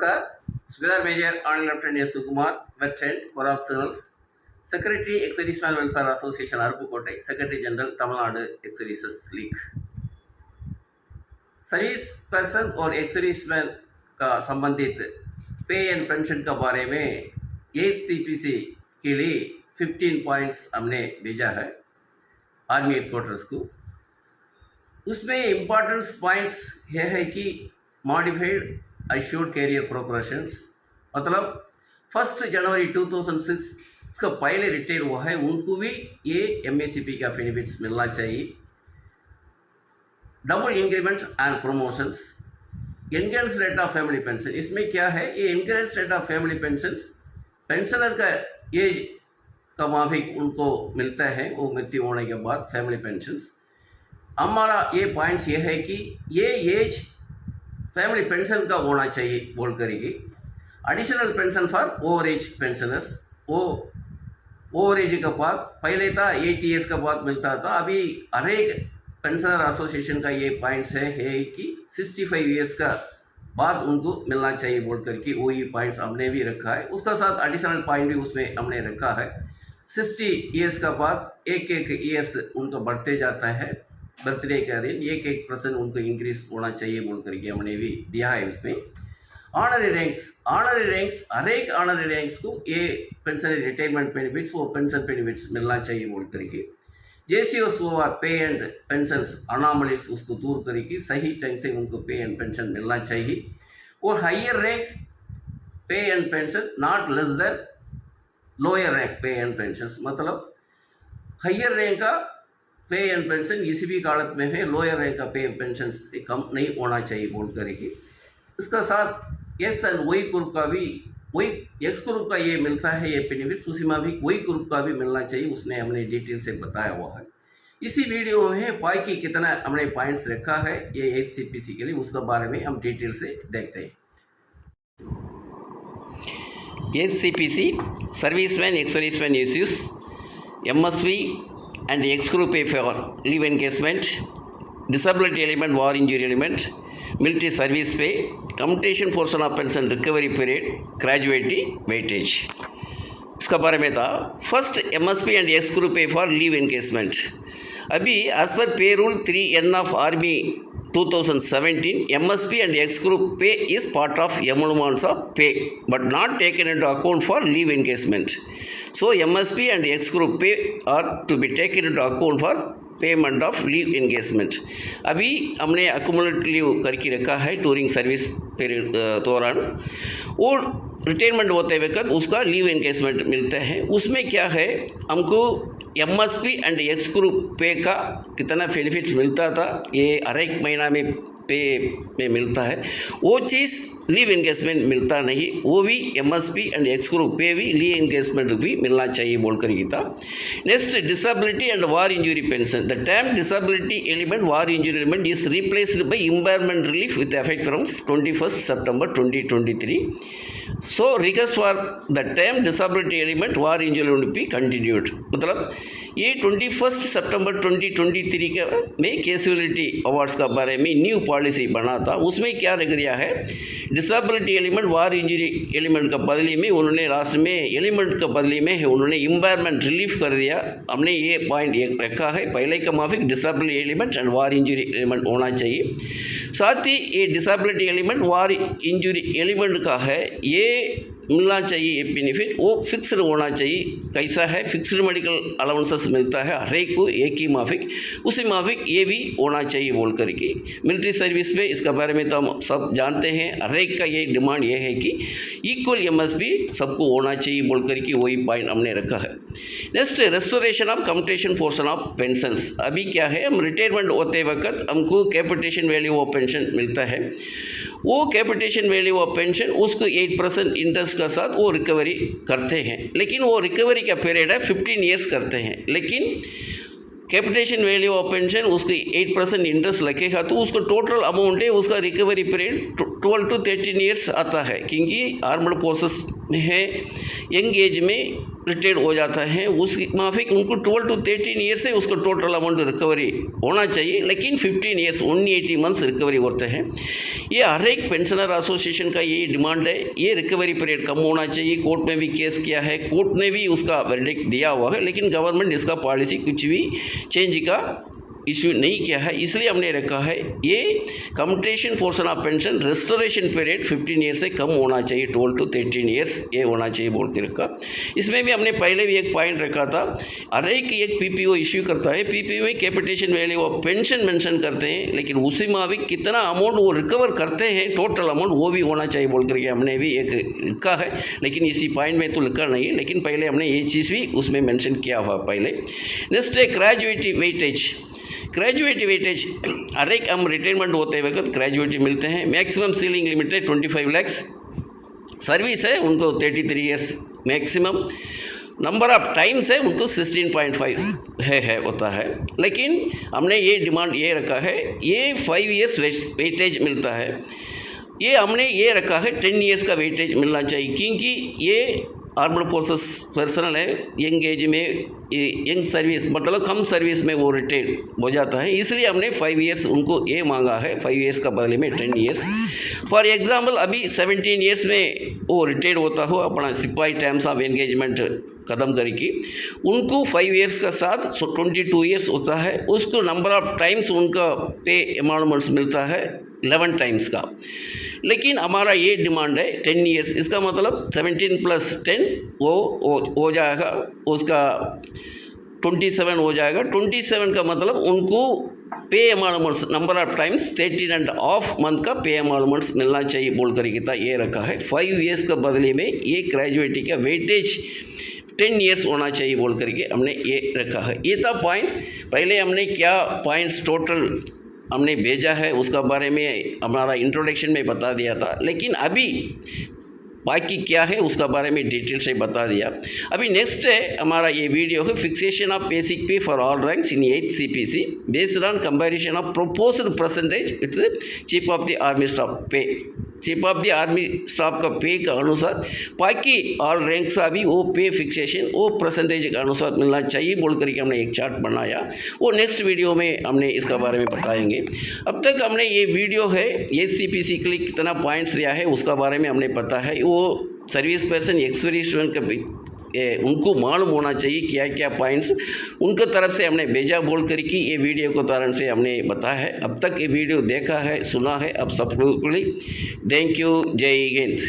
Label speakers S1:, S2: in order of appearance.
S1: नमस्कार. Subedar major honour lieutenant S Sukumar, veteran, Corps of Signals, Secretary Ex-Serviceman Welfare Association Aruppukottai, Secretary General Tamil Nadu Ex-Services League. Service person और ex-serviceman का संबंधित पे and pension के बारे में एचसीपीसी के लिए 15 पॉइंट्स हमने भेजा है आर्मी हेडक्वार्टर्स को. उसमें इम्पोर्टेंट पॉइंट्स यह है कि मॉडिफाइड अश्योर्ड कैरियर प्रोग्रेशंस, मतलब 1 जनवरी 2006 का पहले रिटायर हुआ है उनको भी ये एमएसीपी का बेनिफिट्स मिलना चाहिए. Double increment and promotions, enhance rate of family pension. इसमें क्या है, ये enhance rate of family pensions pensioner का एज का माफिक उनको मिलता है वो मृत्यु होने के बाद फैमिली पेंशंस. हमारा ये पॉइंट्स ये है कि ये एज फैमिली पेंशन का होना चाहिए बोल करेगी. Additional pension for over age pensioners, वो ओवर एज के बाद पहले था 80 ईयर्स के बाद मिलता था, अभी हर एक पेंशनर एसोसिएशन का ये पॉइंट्स है कि 65 ईयर्स का बाद उनको मिलना चाहिए बोल करके वही पॉइंट्स हमने भी रखा है. उसका साथ एडिशनल पॉइंट भी उसमें हमने रखा है. 60 ईयर्स का बाद एक ईयर्स उनको बढ़ते जाता है, बर्थडे का दिन 1% उनको इंक्रीज होना चाहिए बोल करके हमने भी दिया है. उसमें ऑनरी रैंक्स हर एक ऑनरी रैंक्स को ये पेंशन रिटायरमेंट बेनिफिट्स वो पेंशन बेनिफिट्स मिलना चाहिए बोल करके. जेसीओस ओवर पे एंड पेंशंस अनॉमलीज उसको दूर करके सही टाइम से उनको पे एंड पेंशन मिलना चाहिए. और हायर रैंक पे and pension not less than lower rank पे एंड पेंशंस, मतलब हायर रैंक का पे एंड पेंशन किसी भी कालत में है, लोअर रैंक का पे एंड पेंशन से कम नहीं होना चाहिए बोल करके. इसका साथ एक्स एंड वाई ग्रुप का भी, वही एक्स ग्रुप का ये मिलता है ये बेनिफिट, उसी में भी वाई ग्रुप का भी मिलना चाहिए, उसने हमने डिटेल से बताया हुआ है. इसी वीडियो में बाकी कितना हमने पॉइंट्स रखा है ये एचसीपीसी के लिए, उसके बारे में हम डिटेल से देखते हैं. HCPC serviceman ex-serviceman issues, MSV and X group pay for leave encashment, disability element, war injury element, military service pay, commutation portion of pension recovery period, gratuity, weightage. इसका बारे में था. First MSP and x group पे for leave encashment. अभी as per पे rule 3N of army 2017, MSP and X group pay is part of emoluments of pay but not taken into account for leave encashment. So MSP and X group pay are to be taken into account for payment of leave engagement. अभी हमने accumulate leave करके रखा है touring service period दौरान, और retirement होते वक्त उसका लीव एंगेजमेंट मिलता है. उसमें क्या है, हमको एमएसपी एंड एक्स ग्रुप पे का कितना बेनिफिट मिलता था ये हर एक महीना में पे में मिलता है, वो चीज़ लीव एंगेजमेंट मिलता नहीं. वो भी एमएसपी एंड एक्स ग्रुप पे भी लीव एंगेजमेंट भी मिलना चाहिए बोल कर था. Next disability and war injury pension. The term disability element war injury element is replaced by impairment relief with effect from 21 September 2023. So request for the term disability element war injury element भी continued, मतलब ये 21 September 2023 के में casualty awards का बारे में new policy बना था. उसमें क्या रख दिया है, disability element war injury element का बदली में उन्होंने लास्ट में एलिमेंट का बदली में उन्होंने इम्पायरमेंट रिलीफ कर दिया. हमने ये पॉइंट एक रखा है, पहले का माफिक disability element and war injury element होना चाहिए. साथ ही ये disability element war injury element का है ये मिलना चाहिए, ये बेनिफिट वो फिक्स्ड होना चाहिए. कैसा है, फिक्स्ड मेडिकल अलाउंसेस मिलता है हर एक को एक ही माफिक, उसी माफिक ये भी होना चाहिए बोल करके. मिलिट्री सर्विस में इसका बारे में तो हम सब जानते हैं, हर एक का ये डिमांड ये है कि इक्वल एमएसपी सबको होना चाहिए बोल करके वही पॉइंट हमने रखा है. Next restoration of commutation portion of pensions. अभी क्या है, हम रिटायरमेंट होते वक्त हमको कैपिटेशन वैल्यू ऑफ पेंशन मिलता है. वो कैपिटेशन वैल्यू ऑफ पेंशन उसको 8% इंटरेस्ट का साथ वो रिकवरी करते हैं, लेकिन वो रिकवरी का पीरियड है 15 ईयर्स करते हैं. लेकिन कैपिटेशन वैल्यू ऑफ पेंशन उसको 8% इंटरेस्ट लगेगा तो उसको टोटल अमाउंट है उसका रिकवरी पीरियड 12 to 13 ईयर्स आता है, क्योंकि आर्मड फोर्सेस में है यंग एज में रिटायर्ड हो जाता है उसकी माफिक उनको 12 to 13 ईयर्स से उसको टोटल अमाउंट रिकवरी होना चाहिए, लेकिन 15 ईयर्स 180 मंथ्स रिकवरी होते हैं। ये हर एक पेंशनर एसोसिएशन का यही डिमांड है, ये रिकवरी पीरियड कम होना चाहिए। कोर्ट में भी केस किया है, कोर्ट ने भी उसका वर्डिक्ट दिया हुआ है, लेकिन गवर्नमेंट इसका पॉलिसी कुछ भी चेंज का इश्यू नहीं किया है, इसलिए हमने रखा है ये commutation portion of pension restoration period 15 year से कम होना चाहिए, 12 to 13 ईयर्स ये होना चाहिए बोल के रखा। इसमें भी हमने पहले भी एक पॉइंट रखा था, हर एक पीपीओ इश्यू करता है, पीपीओ में capitation value of pension mention करते हैं, लेकिन उसी माफिक कितना अमाउंट वो रिकवर करते हैं टोटल अमाउंट वो भी होना चाहिए बोल करके हमने भी एक लिखा है, लेकिन इसी पॉइंट में तो लिखा नहीं है, लेकिन पहले हमने ये चीज़ भी उसमें मेंशन किया हुआ पहले। नेक्स्ट है ग्रेजुएटी वेटेज। ग्रेजुएटी वेटेज हर एक हम रिटायरमेंट होते वक्त ग्रेजुएटी मिलते हैं, मैक्सिमम सीलिंग लिमिट है 25 lakhs, सर्विस है उनको 33 years maximum, number of times है उनको 16.5 है होता है, लेकिन हमने ये डिमांड ये रखा है ये 5 ईयर्स वेटेज मिलता है, ये हमने ये रखा है 10 ईयर्स का वेटेज मिलना चाहिए, क्योंकि ये आर्म्ड फोर्सेस पर्सनल है, यंग एज में यंग सर्विस मतलब कम सर्विस में वो रिटायर्ड हो जाता है, इसलिए हमने 5 ईयर्स उनको ये मांगा है, 5 ईयर्स का बदले में 10 ईयर्स। फॉर एग्जांपल अभी 17 ईयर्स में वो रिटायर्ड होता हो अपना सिपाही टर्म्स ऑफ एंगेजमेंट ख़त्म करके, उनको 5 ईयर्स का साथ 22 ईयर्स होता है, उसको नंबर ऑफ टाइम्स उनका पे एमाउंट्स मिलता है 11 टाइम्स का, लेकिन हमारा ये डिमांड है 10 ईयर्स, इसका मतलब 17 + 10 वो हो जाएगा उसका 27 हो जाएगा, 27 का मतलब उनको पे एमाउंट्स नंबर ऑफ टाइम्स 13.5 मंथ का पे एमाउंट्स मिलना चाहिए बोल कर कितना ये रखा है। 5 ईयर्स का बदले में ये ग्रेजुएटी का वेटेज 10 ईयर्स होना चाहिए बोल करके हमने ये रखा है। ये था पॉइंट्स, पहले हमने क्या पॉइंट्स टोटल हमने भेजा है उसका बारे में हमारा इंट्रोडक्शन में बता दिया था, लेकिन अभी बाकी क्या है उसका बारे में डिटेल से बता दिया। अभी नेक्स्ट है हमारा ये वीडियो है fixation of basic pay for all ranks in 8th CPC based on comparison of proposed percentage with chief of the army staff pay, chief of the army staff का pay का अनुसार बाकी all ranks का भी वो पे fixation वो percentage के अनुसार मिलना चाहिए बोल करके हमने एक चार्ट बनाया, वो नेक्स्ट वीडियो में हमने इसका बारे में बताएंगे। अब तक हमने ये वीडियो है 8th CPC के लिए कितना पॉइंट्स दिया है उसका बारे में हमने पता है, वो सर्विस पर्सन एक्सपीरियंस का भी उनको मालूम होना चाहिए क्या क्या पॉइंट्स उनके तरफ से हमने भेजा बोल कर कि ये वीडियो को कारण से हमने बताया है। अब तक ये वीडियो देखा है सुना है, अब सब लोगों के लिए थैंक यू, जय हिंद।